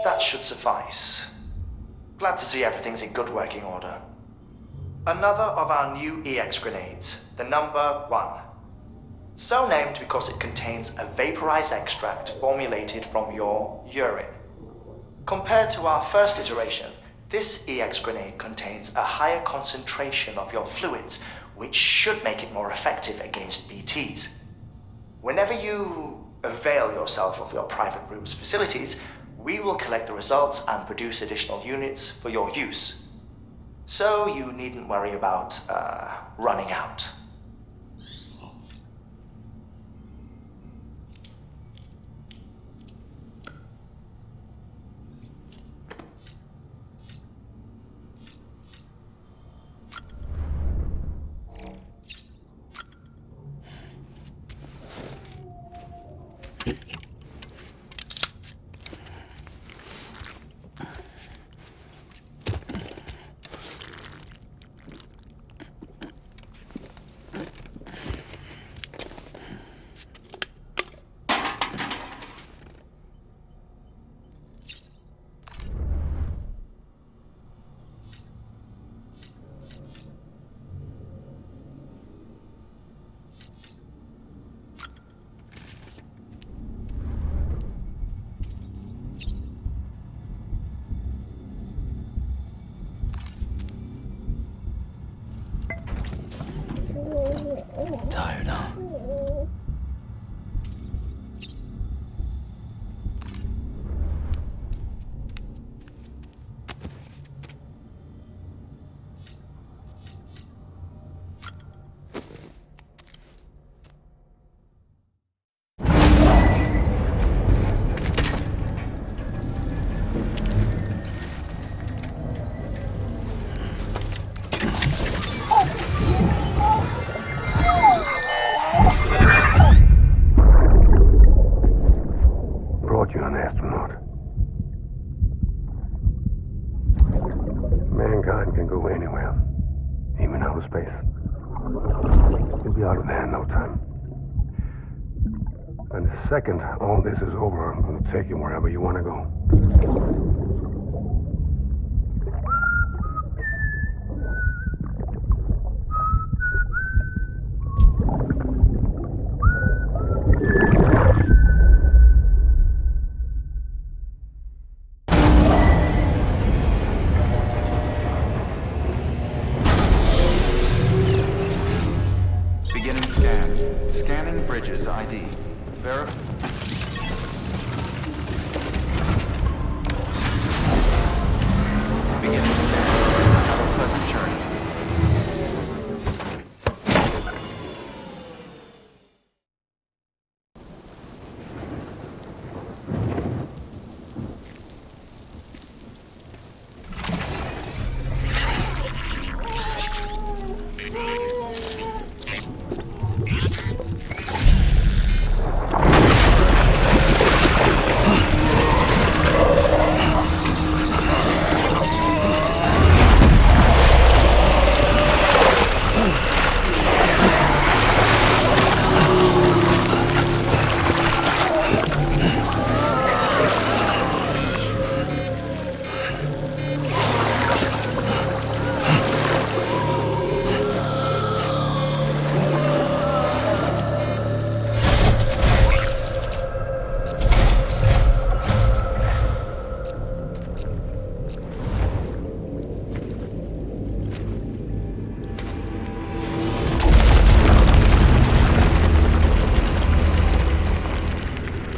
that should suffice. Glad to see everything's in good working order. Another of our new EX grenades, the number 1. So named because it contains a vaporized extract formulated from your urine. Compared to our first iteration, this EX grenade contains a higher concentration of your fluids, which should make it more effective against BTs. Whenever you avail yourself of your private room's facilities, we will collect the results and produce additional units for your use. So you needn't worry about running out. Tired, huh? Second, all this is over, I'm going to take you wherever you want to go. Beginning scan. Scanning Bridges ID. Verify. Beginning scan. Have a pleasant journey.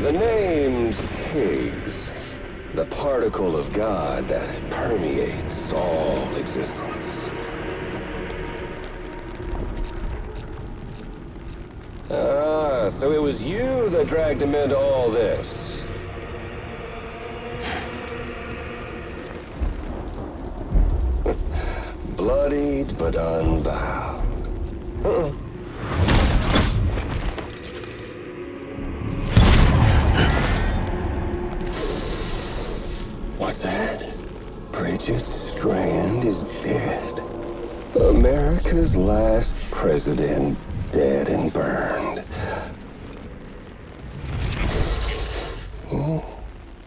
The name's Higgs, the particle of God that permeates all existence. Ah, so it was you that dragged him into all this. Bloodied but unbound. What's that? Bridget Strand is dead. America's last president dead and burned.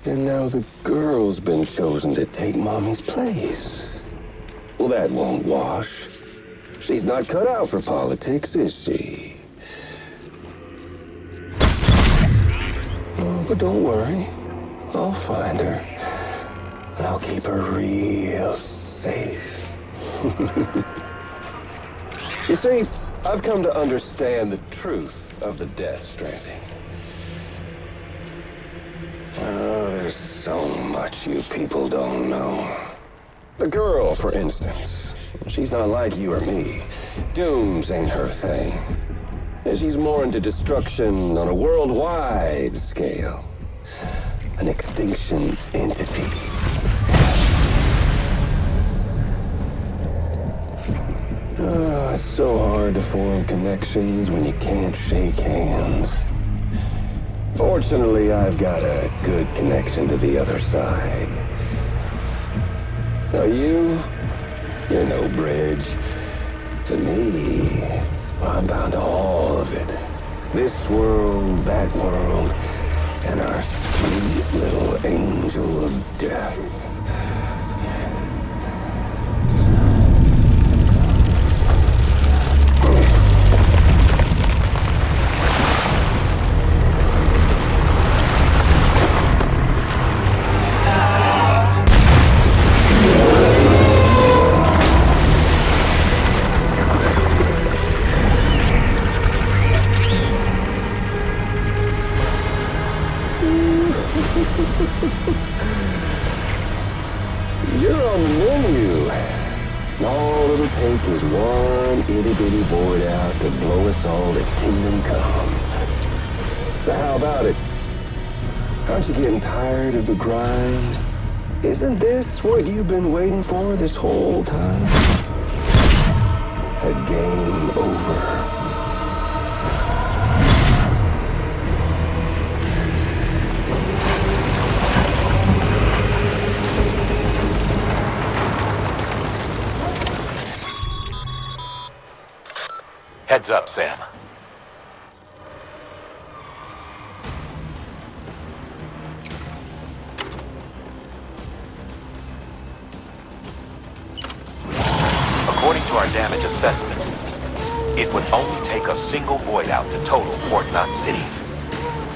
And now the girl's been chosen to take Mommy's place. Well, that won't wash. She's not cut out for politics, is she? Oh, but don't worry. I'll find her. And I'll keep her real safe. You see, I've come to understand the truth of the Death Stranding. Oh, there's so much you people don't know. The girl, for instance, she's not like you or me. Dooms ain't her thing. And she's more into destruction on a worldwide scale. An extinction entity. Oh, it's so hard to form connections when you can't shake hands. Fortunately, I've got a good connection to the other side. Now you're no bridge. To me, I'm bound to all of it. This world, that world, and our sweet little angel of death. You're on the menu. All it'll take is one itty-bitty void out to blow us all to kingdom come. So how about it? Aren't you getting tired of the grind? Isn't this what you've been waiting for this whole time? A game over. Heads up, Sam. According to our damage assessments, it would only take a single void out to total Port Knot City.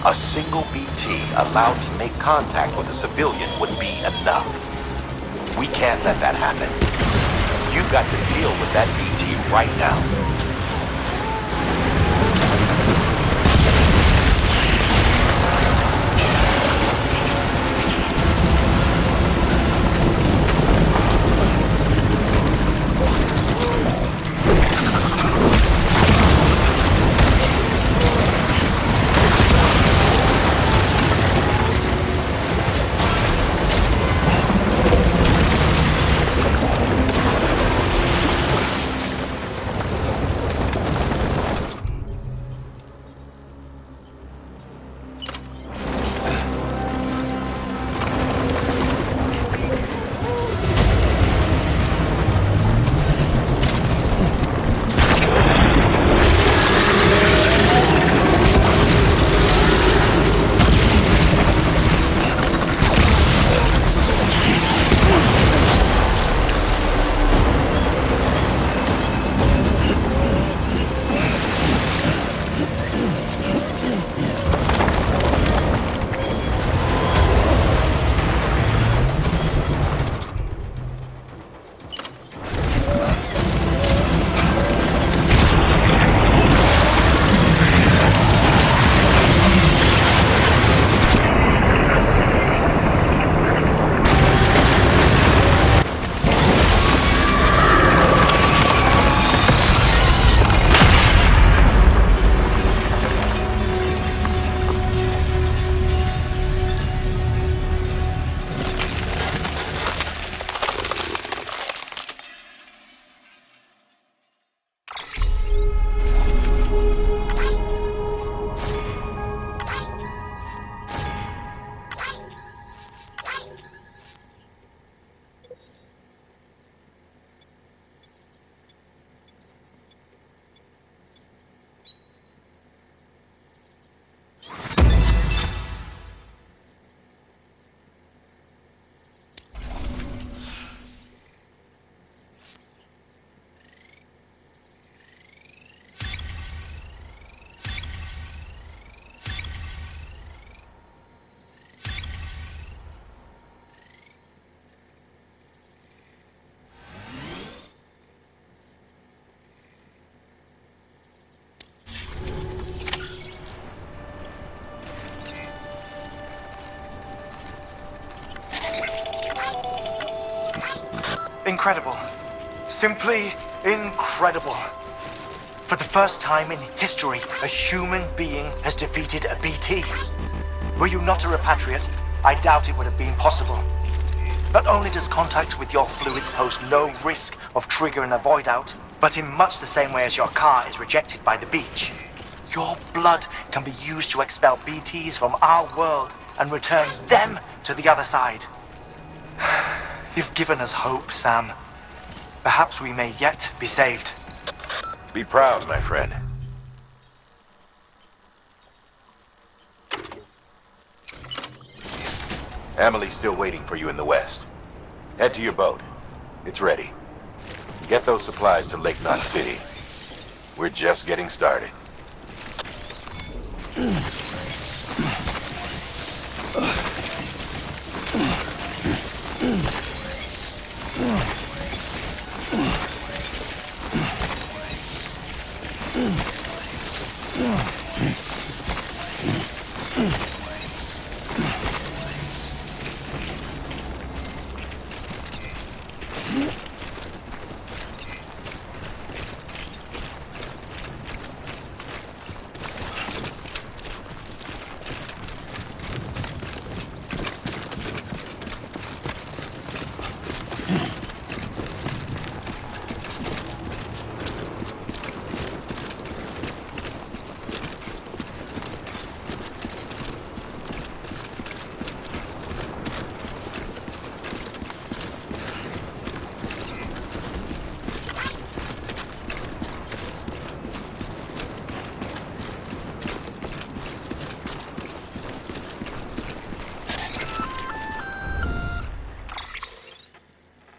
A single BT allowed to make contact with a civilian would be enough. We can't let that happen. You've got to deal with that BT right now. Incredible. Simply incredible. For the first time in history, a human being has defeated a BT. Were you not a repatriate, I doubt it would have been possible. Not only does contact with your fluids pose no risk of triggering a void out, but in much the same way as your car is rejected by the beach, your blood can be used to expel BTs from our world and return them to the other side. You've given us hope, Sam. Perhaps we may yet be saved. Be proud, my friend. Emily's still waiting for you in the west. Head to your boat. It's ready. Get those supplies to Lake Knot City. We're just getting started.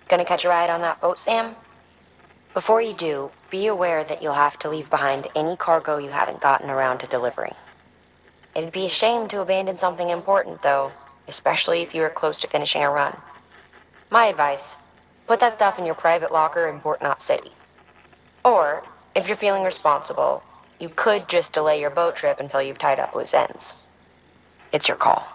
Gonna catch a ride on that boat, Sam? Before you do, be aware that you'll have to leave behind any cargo you haven't gotten around to delivering. It'd be a shame to abandon something important, though, especially if you were close to finishing a run. My advice, put that stuff in your private locker in Port Knot City. Or, if you're feeling responsible, you could just delay your boat trip until you've tied up loose ends. It's your call.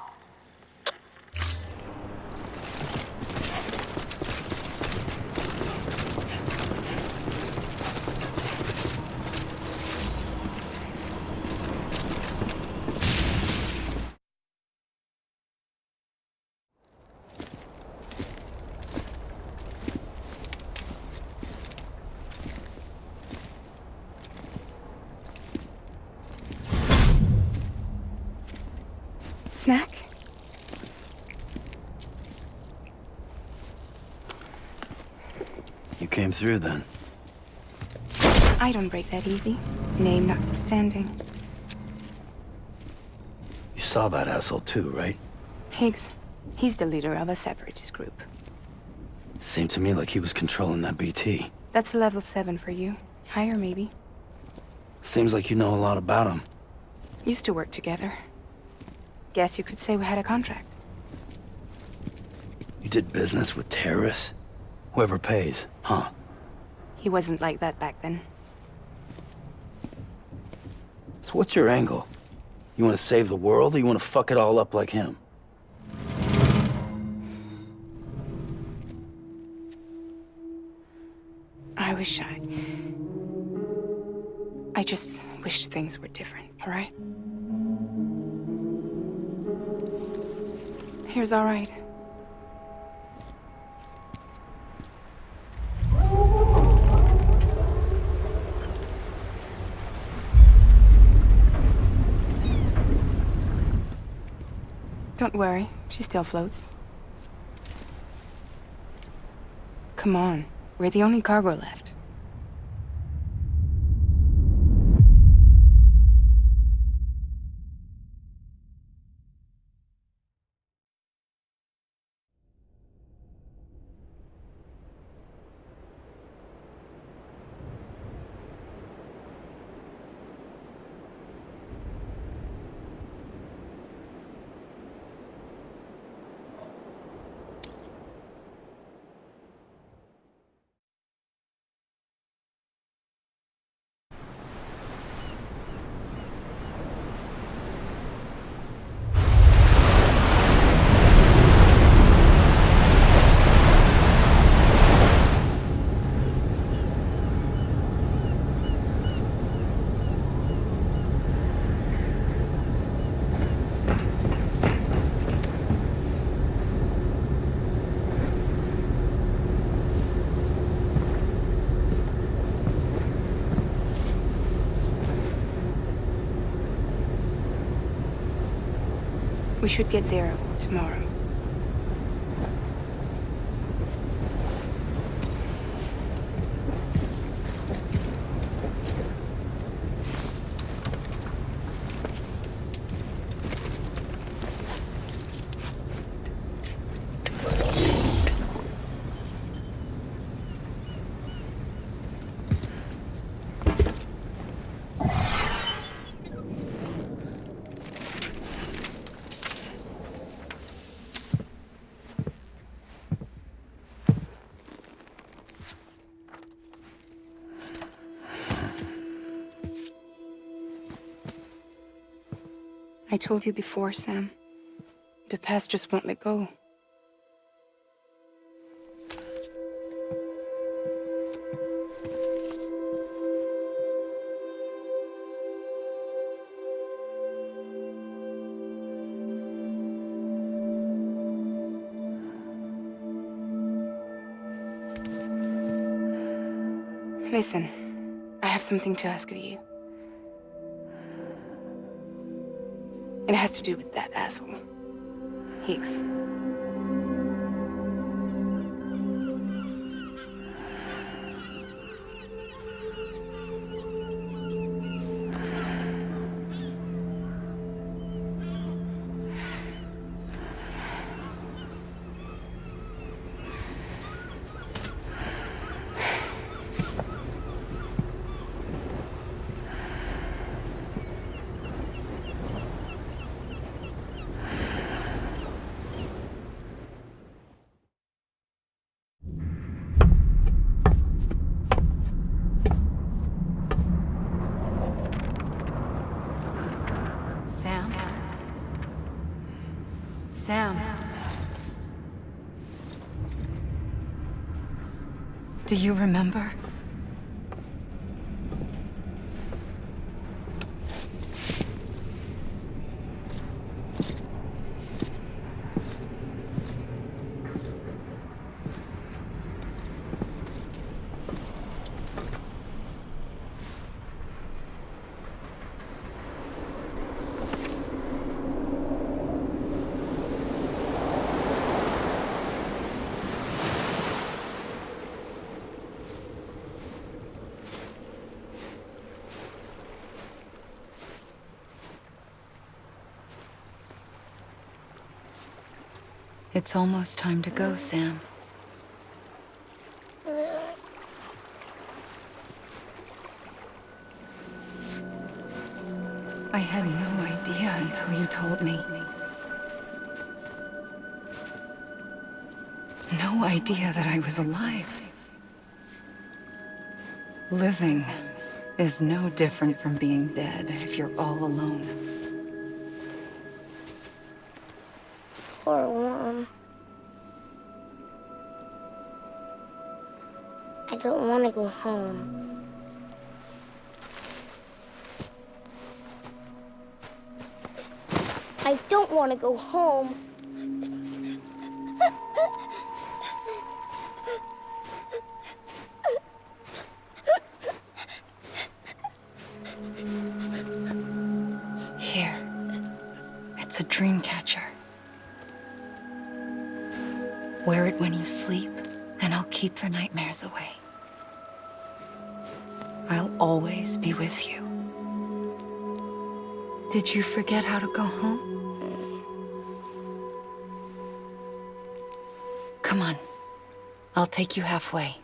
Snack? You came through then. I don't break that easy. Name notwithstanding. You saw that asshole too, right? Higgs. He's the leader of a separatist group. Seemed to me like he was controlling that BT. That's level 7 for you. Higher, maybe. Seems like you know a lot about him. Used to work together. Guess you could say we had a contract. You did business with terrorists? Whoever pays, huh? He wasn't like that back then. So what's your angle? You want to save the world, or you want to fuck it all up like him? I just wished things were different, all right? Here's all right. Don't worry, she still floats. Come on, we're the only cargo left. We should get there tomorrow. I told you before, Sam. The past just won't let go. Listen, I have something to ask of you. It has to do with that asshole, Higgs. Sam. Do you remember? It's almost time to go, Sam. I had no idea until you told me. No idea that I was alive. Living is no different from being dead if you're all alone. Poor Mom. I don't want to go home. I don't want to go home. Here. It's a dream catcher. Wear it when you sleep, and I'll keep the nightmares away. I'll always be with you. Did you forget how to go home? Come on. I'll take you halfway.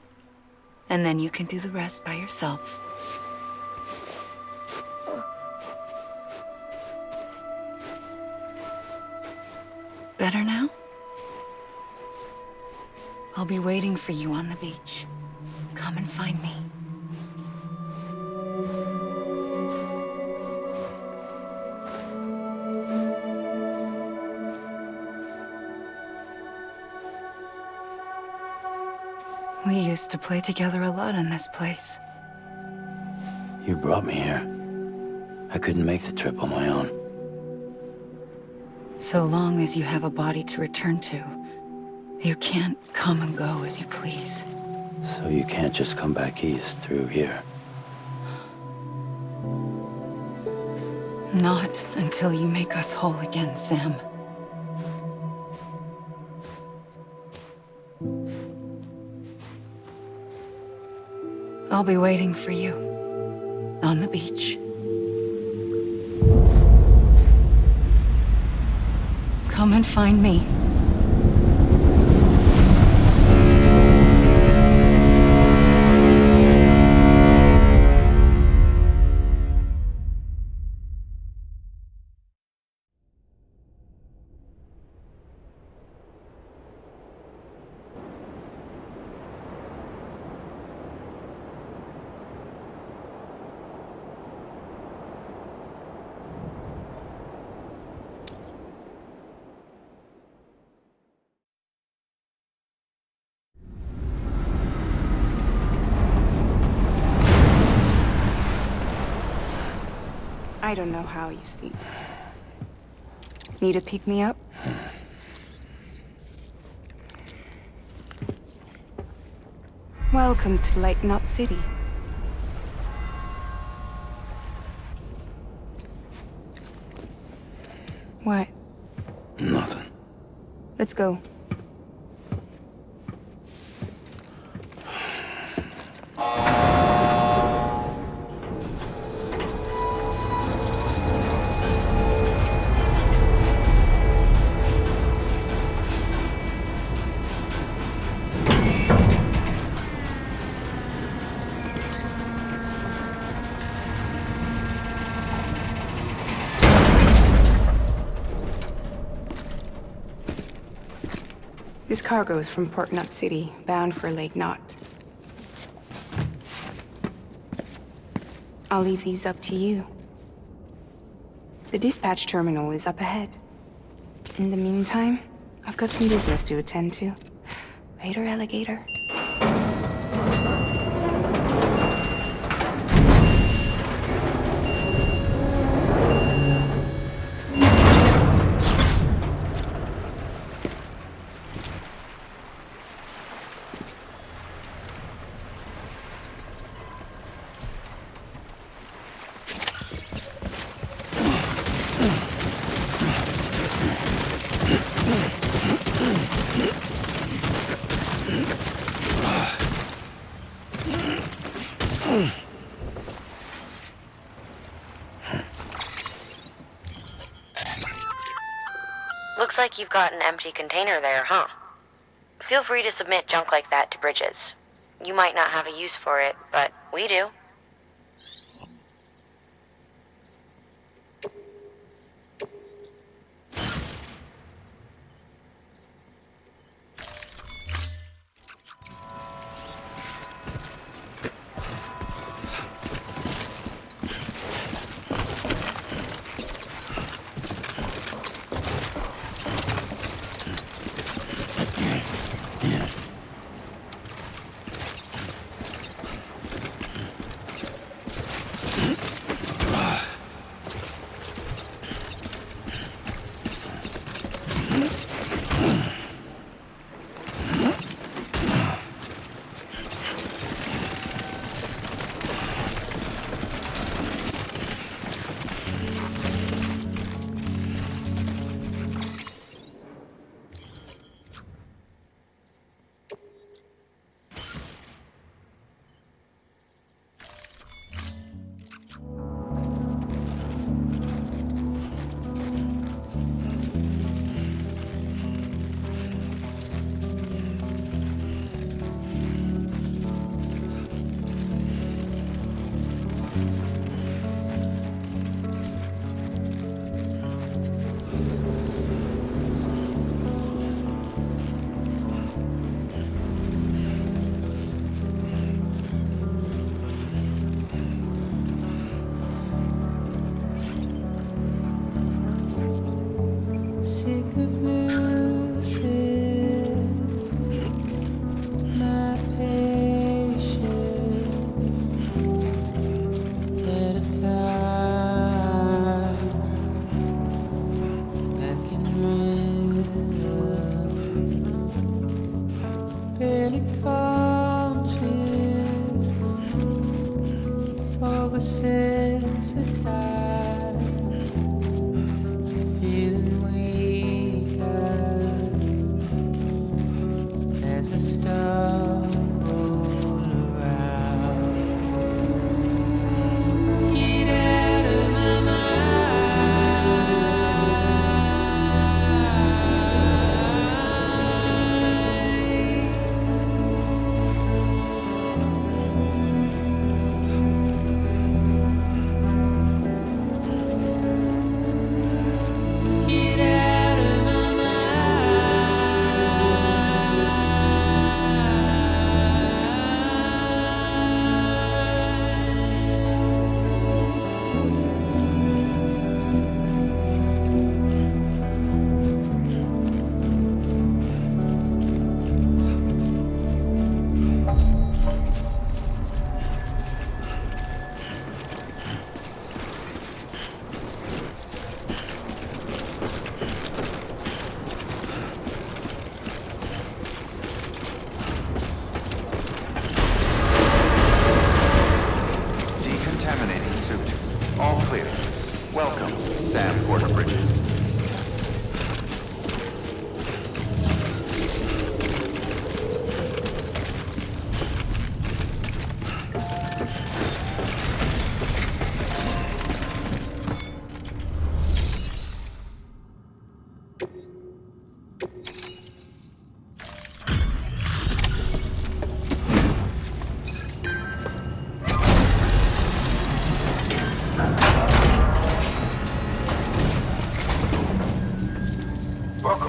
And then you can do the rest by yourself. Better now? I'll be waiting for you on the beach. Come and find me. We used to play together a lot in this place. You brought me here. I couldn't make the trip on my own. So long as you have a body to return to, you can't come and go as you please. So you can't just come back east through here? Not until you make us whole again, Sam. I'll be waiting for you on the beach. Come and find me. I don't know how you sleep. Need to pick me up? Welcome to Lake Knot City. What? Nothing. Let's go. This cargo is from Port Knot City, bound for Lake Knot. I'll leave these up to you. The dispatch terminal is up ahead. In the meantime, I've got some business to attend to. Later, alligator. Looks like you've got an empty container there, huh? Feel free to submit junk like that to Bridges. You might not have a use for it, but we do. As a star rolled around.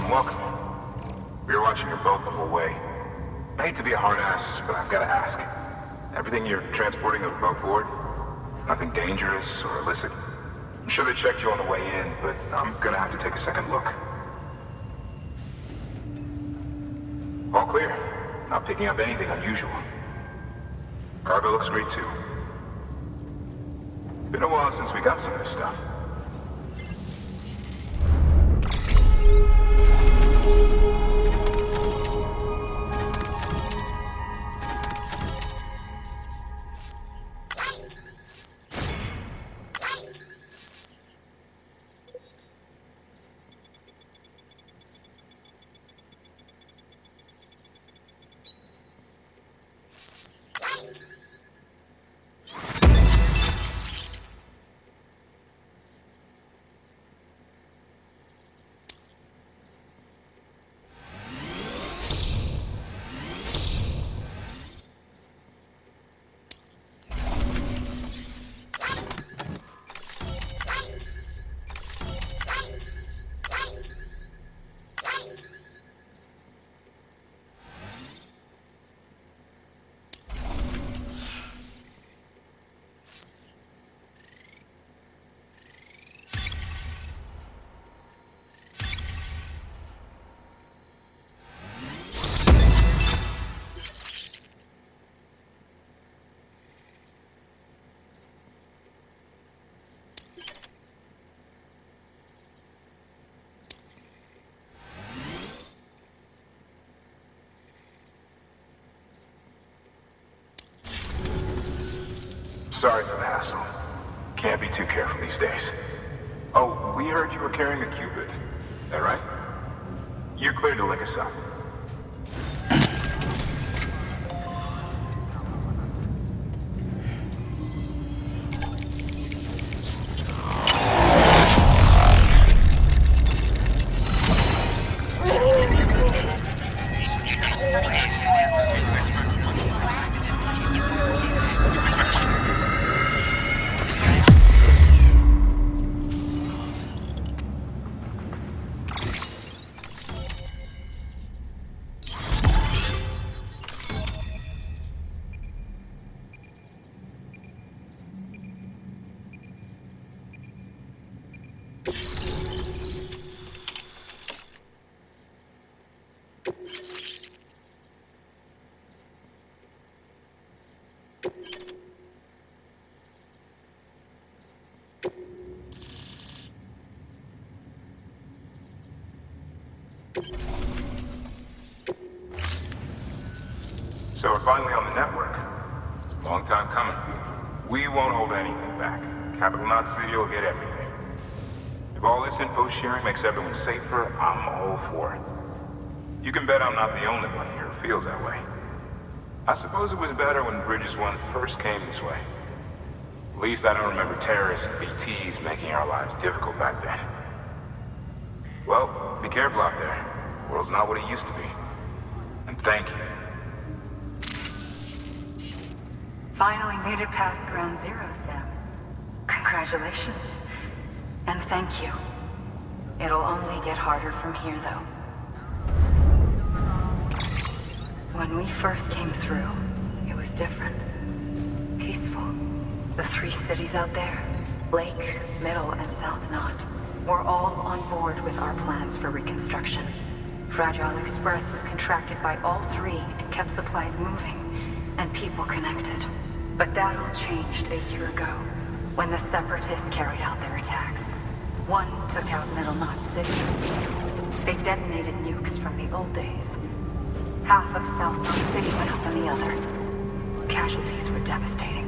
welcome. We were watching your boat the whole way. I hate to be a hard ass, but I've got to ask. Everything you're transporting above board? Nothing dangerous or illicit? I'm sure they checked you on the way in, but I'm gonna have to take a second look. All clear. Not picking up anything unusual. Cargo looks great too. Been a while since we got some of this stuff. Sorry for the hassle. Can't be too careful these days. Oh, we heard you were carrying a Cupid. That right? You're clear to link us up. So we're finally on the network. Long time coming. We won't hold anything back. Capital Knot City will get everything. If all this info sharing makes everyone safer, I'm all for it. You can bet I'm not the only one here who feels that way. I suppose it was better when Bridges 1 first came this way. At least I don't remember terrorists and BTs making our lives difficult back then. Well, be careful out there. The world's not what it used to be. And thank you. Finally made it past ground zero, Sam. Congratulations. And thank you. It'll only get harder from here, though. When we first came through, it was different. Peaceful. The 3 cities out there, Lake, Middle, and South Knot, were all on board with our plans for reconstruction. Fragile Express was contracted by all 3 and kept supplies moving, and people connected. But that all changed a year ago, when the Separatists carried out their attacks. One took out Middle Knot City. They detonated nukes from the old days. Half of South Knot City went up in the other. Casualties were devastating.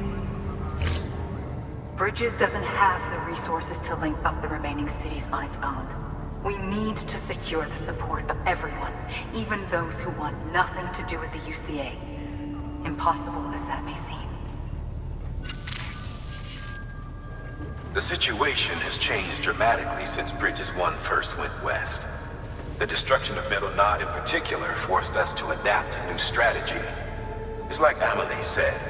Bridges doesn't have the resources to link up the remaining cities on its own. We need to secure the support of everyone, even those who want nothing to do with the UCA. Impossible as that may seem. The situation has changed dramatically since Bridges 1 first went west. The destruction of Middle Knot in particular forced us to adapt a new strategy. It's like Amelie said,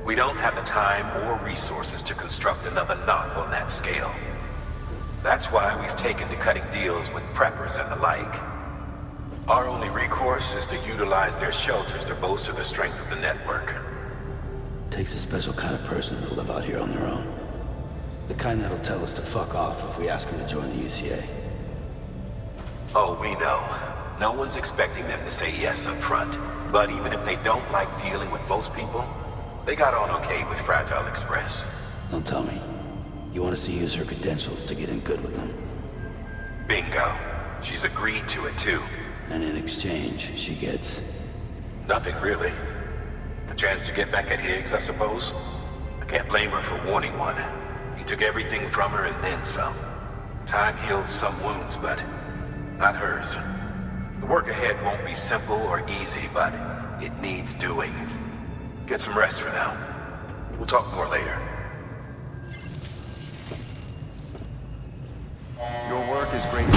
we don't have the time or resources to construct another knot on that scale. That's why we've taken to cutting deals with preppers and the like. Our only recourse is to utilize their shelters to bolster the strength of the network. Takes a special kind of person to live out here on their own. The kind that'll tell us to fuck off if we ask them to join the UCA. Oh, we know. No one's expecting them to say yes up front. But even if they don't like dealing with most people, they got on okay with Fragile Express. Don't tell me. You want us to use her credentials to get in good with them? Bingo. She's agreed to it too. And in exchange, she gets... Nothing really. A chance to get back at Higgs, I suppose? I can't blame her for wanting one. He took everything from her and then some. Time heals some wounds, but not hers. The work ahead won't be simple or easy, but it needs doing. Get some rest for now. We'll talk more later. Your work is great.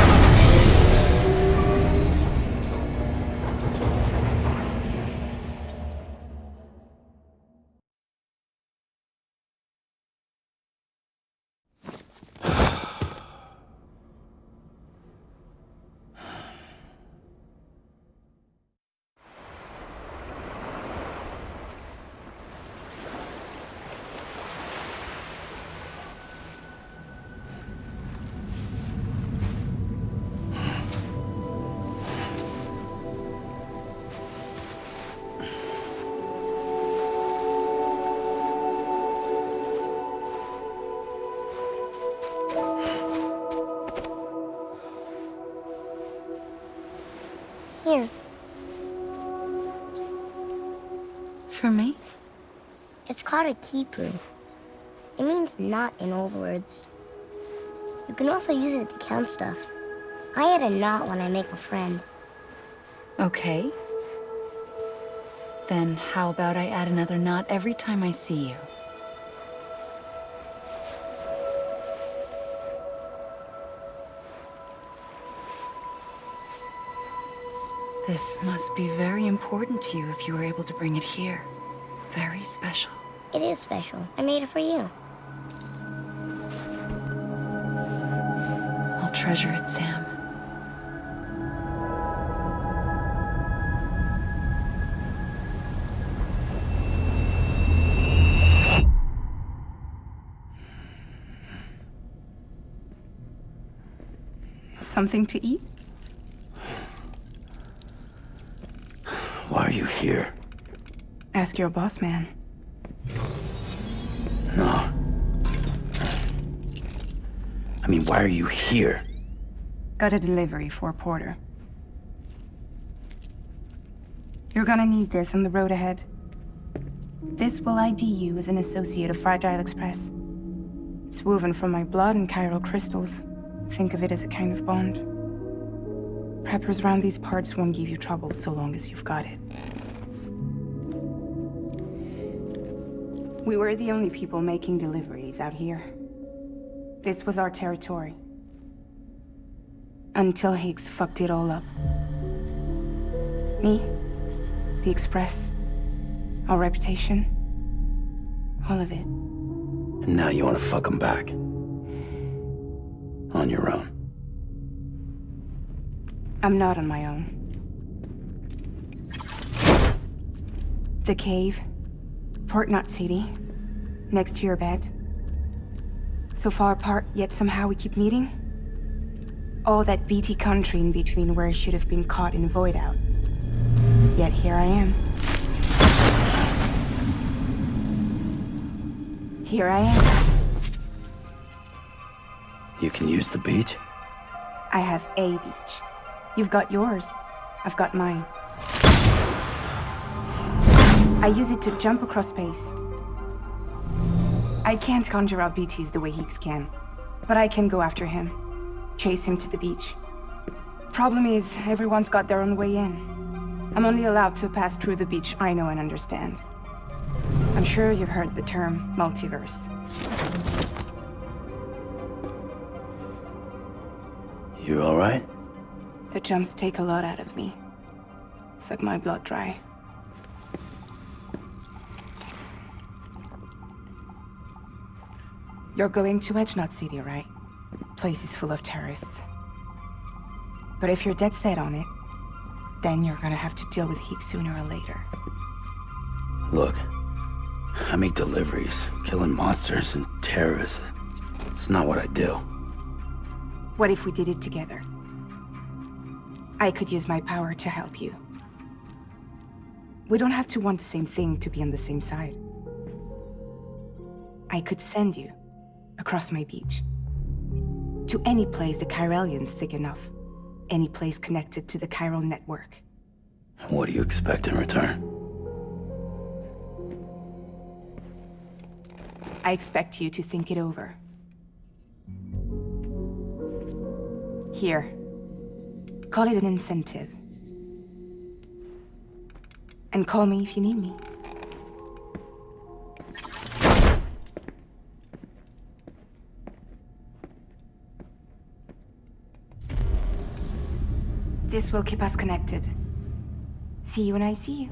Here. For me? It's called a keeper. It means knot in old words. You can also use it to count stuff. I add a knot when I make a friend. Okay. Then how about I add another knot every time I see you? This must be very important to you if you were able to bring it here. Very special. It is special. I made it for you. I'll treasure it, Sam. Something to eat? Why are you here? Ask your boss man. No. I mean, why are you here? Got a delivery for Porter. You're gonna need this on the road ahead. This will ID you as an associate of Fragile Express. It's woven from my blood and chiral crystals. Think of it as a kind of bond. Preppers around these parts won't give you trouble so long as you've got it. We were the only people making deliveries out here. This was our territory. Until Higgs fucked it all up. Me, the Express, our reputation, all of it. And now you want to fuck them back. On your own. I'm not on my own. The cave, Port Knot City, next to your bed. So far apart, yet somehow we keep meeting. All that BT country in between where I should have been caught in void out. Yet here I am. Here I am. You can use the beach? I have a beach. You've got yours. I've got mine. I use it to jump across space. I can't conjure up BTs the way Higgs can, but I can go after him, chase him to the beach. Problem is, everyone's got their own way in. I'm only allowed to pass through the beach I know and understand. I'm sure you've heard the term multiverse. You all right? The jumps take a lot out of me. Suck my blood dry. You're going to Edge Knot City, right? Place is full of terrorists. But if you're dead set on it, then you're gonna have to deal with heat sooner or later. Look, I make deliveries. Killing monsters and terrorists. It's not what I do. What if we did it together? I could use my power to help you. We don't have to want the same thing to be on the same side. I could send you across my beach. To any place the Chiralian's thick enough. Any place connected to the chiral network. What do you expect in return? I expect you to think it over. Here. Call it an incentive. And call me if you need me. This will keep us connected. See you when I see you.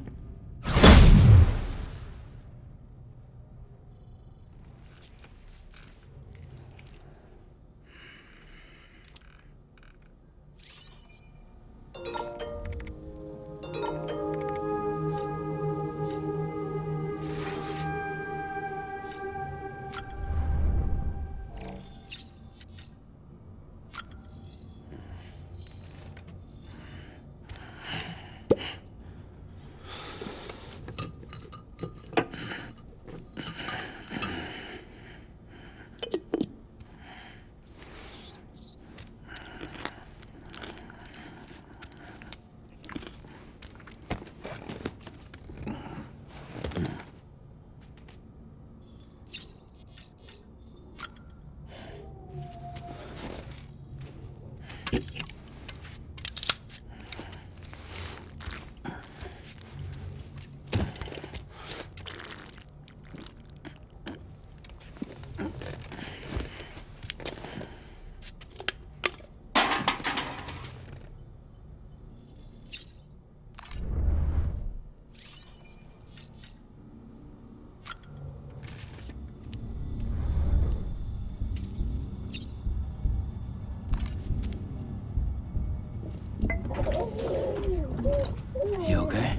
You okay?